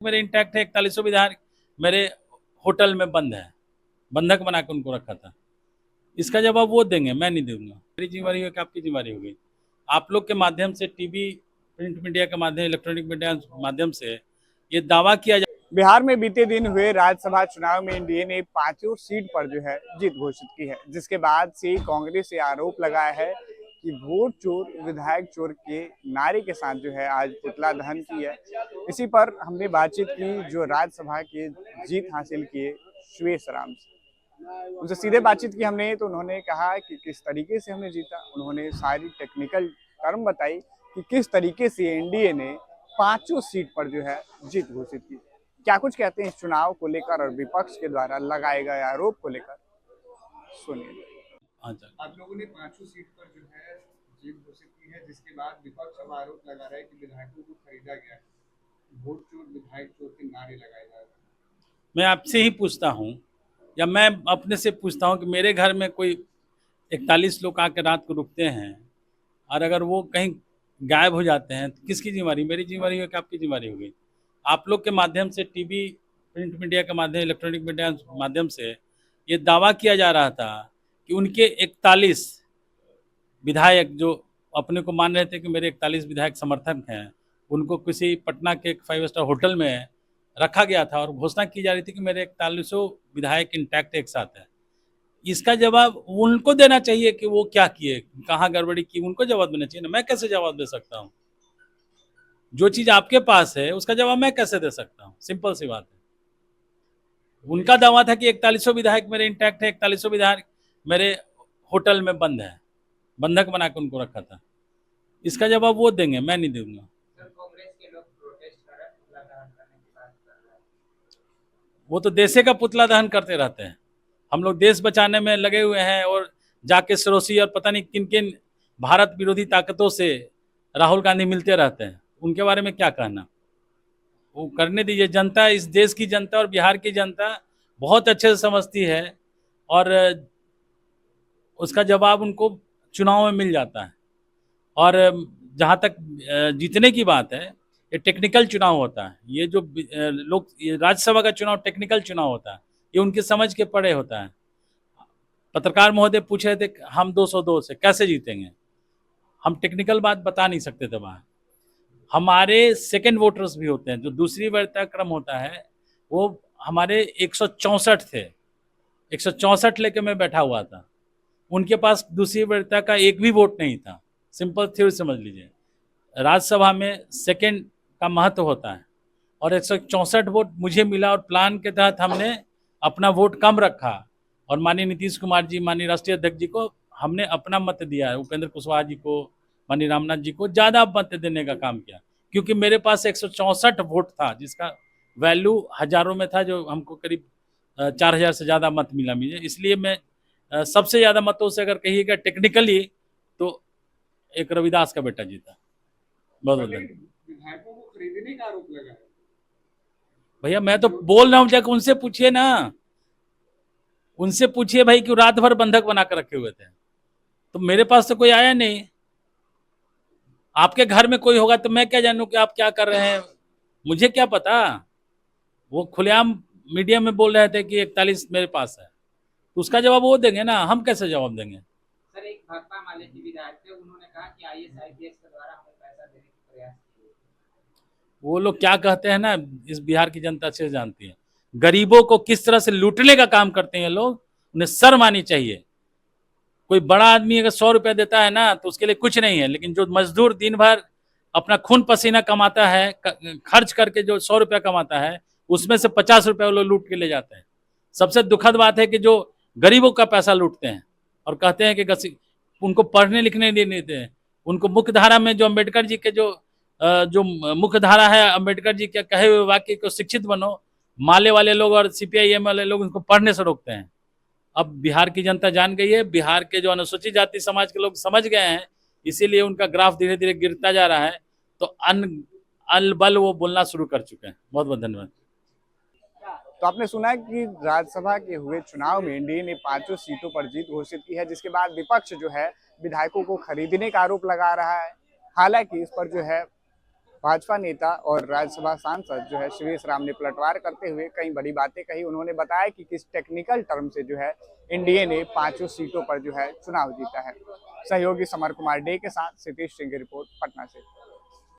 मेरे इंटैक्ट है, 4100 विधायक मेरे होटल में बंद है, बंधक बना के उनको रखा था। इसका जवाब वो देंगे, मैं नहीं दूंगा। मेरी जिम्मेदारी है कि आपकी जिम्मेदारी होगी। आप लोग के माध्यम से, टीवी, प्रिंट मीडिया के माध्यम, इलेक्ट्रॉनिक मीडिया के माध्यम से ये दावा किया जा। बिहार में बीते दिन हुए राज्यसभा चुनाव में एनडीए ने 5 सीट पर जो है जीत घोषित की है, जिसके बाद से कांग्रेस से आरोप लगाया है कि वोट चोर विधायक चोर के नारे के साथ जो है आज पुतला दहन की है। इसी पर हमने बातचीत की जो राज्यसभा के जीत हासिल किए श्वेत राम से। उनसे सीधे बातचीत की हमने, तो उन्होंने कहा कि किस तरीके से हमने जीता। उन्होंने सारी टेक्निकल टर्म बताई कि किस तरीके से एनडीए ने 5 सीट पर जो है जीत घोषित की। क्या कुछ कहते हैं इस चुनाव को लेकर और विपक्ष के द्वारा लगाए गए आरोप को लेकर, सुनिए। आप लोगों ने 5 सीट पर जो है जीत घोषित की है, जिसके बाद विपक्ष अब आरोप लगा रहा है कि विधायकों को खरीदा गया है, वोट चोर विधायक चोर के नारे लगाए जा रहे हैं। मैं आपसे ही पूछता हूँ या मैं अपने से पूछता हूँ कि मेरे घर में कोई 41 लोग आकर रात को रुकते हैं और अगर वो कहीं गायब हो जाते हैं तो किसकी जिम्मेदारी? मेरी जिम्मेदारी है कि आपकी जिम्मेदारी होगी। आप लोग के माध्यम से, टीवी, प्रिंट मीडिया के माध्यम, इलेक्ट्रॉनिक मीडिया के माध्यम से ये दावा किया जा रहा था कि उनके 41 विधायक जो अपने को मान रहे थे कि मेरे 41 विधायक समर्थक हैं, उनको किसी पटना के एक 5 स्टार होटल में रखा गया था और घोषणा की जा रही थी कि मेरे 41 विधायक इंटैक्ट एक साथ हैं। इसका जवाब उनको देना चाहिए कि वो क्या किए, कहाँ गड़बड़ी की, उनको जवाब देना चाहिए ना। मैं कैसे जवाब दे सकता हूँ? जो चीज़ आपके पास है उसका जवाब मैं कैसे दे सकता हूँ? सिंपल सी बात है। उनका दावा था कि 4100 विधायक मेरे इंटैक्ट है, 4100 विधायक मेरे होटल में बंद है, बंधक बना के उनको रखा था। इसका जवाब वो देंगे, मैं नहीं दूंगा। वो तो देशे का पुतला दहन करते रहते हैं। हम लोग देश बचाने में लगे हुए हैं और जाके सरोसी और पता नहीं किन किन भारत विरोधी ताकतों से राहुल गांधी मिलते रहते हैं। उनके बारे में क्या कहना? वो करने दीजिए। जनता, इस देश की जनता और बिहार की जनता बहुत अच्छे से समझती है और उसका जवाब उनको चुनाव में मिल जाता है। और जहाँ तक जीतने की बात है, ये टेक्निकल चुनाव होता है। ये जो लोग, राज्यसभा का चुनाव टेक्निकल चुनाव होता है, ये उनकी समझ के परे होता है। पत्रकार महोदय पूछ रहे थे हम 202 से कैसे जीतेंगे, हम टेक्निकल बात बता नहीं सकते थे वहाँ। हमारे सेकंड वोटर्स भी होते हैं, जो दूसरी वरीयता क्रम होता है, वो हमारे 164 थे। 164 लेके मैं बैठा हुआ था। उनके पास दूसरी वरीयता का एक भी वोट नहीं था। सिंपल थ्योरी समझ लीजिए। राज्यसभा में सेकंड का महत्व होता है और 164 वोट मुझे मिला और प्लान के तहत हमने अपना वोट कम रखा और माननीय नीतीश कुमार जी, माननीय राष्ट्रीय अध्यक्ष जी को हमने अपना मत दिया है। उपेंद्र कुशवाहा जी को, माननीय रामनाथ जी को ज़्यादा मत देने का काम किया, क्योंकि मेरे पास 164 वोट था जिसका वैल्यू हजारों में था, जो हमको करीब 4000 से ज़्यादा मत मिला मुझे। इसलिए मैं सबसे ज़्यादा मतों से अगर कहिएगा टेक्निकली तो एक रविदास का बेटा जीता। बहुत विधायकों को खरीदने का आरोप लगा है। भैया मैं तो बोल रहा हूँ, जाकर उनसे पूछिए ना, उनसे पूछिए भाई कि रात भर बंधक बना कर रखे हुए थे। तो मेरे पास तो कोई आया नहीं। आपके घर में कोई होगा तो मैं क्या जानूं कि आप क्या कर रहे हैं, मुझे क्या पता। वो खुलेआम मीडिया में बोल रहे थे कि 41 मेरे पास है, तो उसका जवाब वो देंगे ना, हम कैसे जवाब देंगे? सर, एक भाकपा माले के विधायक थे, उन्होंने कहा कि IAS के द्वारा हमें पैसा देने की प्रयास किए। वो लोग क्या कहते हैं ना, इस बिहार की जनता अच्छे से जानती है गरीबों को किस तरह से लूटने का काम करते हैं लोग। उन्हें शर्म आनी चाहिए। कोई बड़ा आदमी अगर 100 रुपया देता है ना तो उसके लिए कुछ नहीं है, लेकिन जो मजदूर दिन भर अपना खून पसीना कमाता है, खर्च करके जो 100 रुपया कमाता है, उसमें से 50 रुपया वो लोग लूट के ले जाते हैं। सबसे दुखद बात है कि जो गरीबों का पैसा लूटते हैं और कहते हैं कि उनको पढ़ने लिखने नहीं देते हैं। उनको मुख्य धारा में जो अम्बेडकर जी के जो मुख्य धारा है, अम्बेडकर जी के कहे हुए वाक्य को शिक्षित बनो, माले वाले लोग और CPIM वाले लोग उनको पढ़ने से रोकते हैं। अब बिहार की जनता जान गई है, बिहार के जो अनुसूचित जाति समाज के लोग समझ गए हैं, इसीलिए उनका ग्राफ धीरे धीरे गिरता जा रहा है। तो अलबल वो बोलना शुरू कर चुके हैं। बहुत बहुत धन्यवाद। तो आपने सुना कि राज्यसभा के हुए चुनाव में एनडीए ने 5 सीटों पर जीत घोषित की है, जिसके बाद विपक्ष जो है विधायकों को खरीदने का आरोप लगा रहा है। हालांकि इस पर जो है भाजपा नेता और राज्यसभा सांसद जो है सुरेश राम ने पलटवार करते हुए कई बड़ी बातें कही। उन्होंने बताया कि किस टेक्निकल टर्म से जो है एनडीए ने 5 सीटों पर जो है चुनाव जीता है। सहयोगी समर कुमार डे के साथ सितेश सिंह की रिपोर्ट पटना से।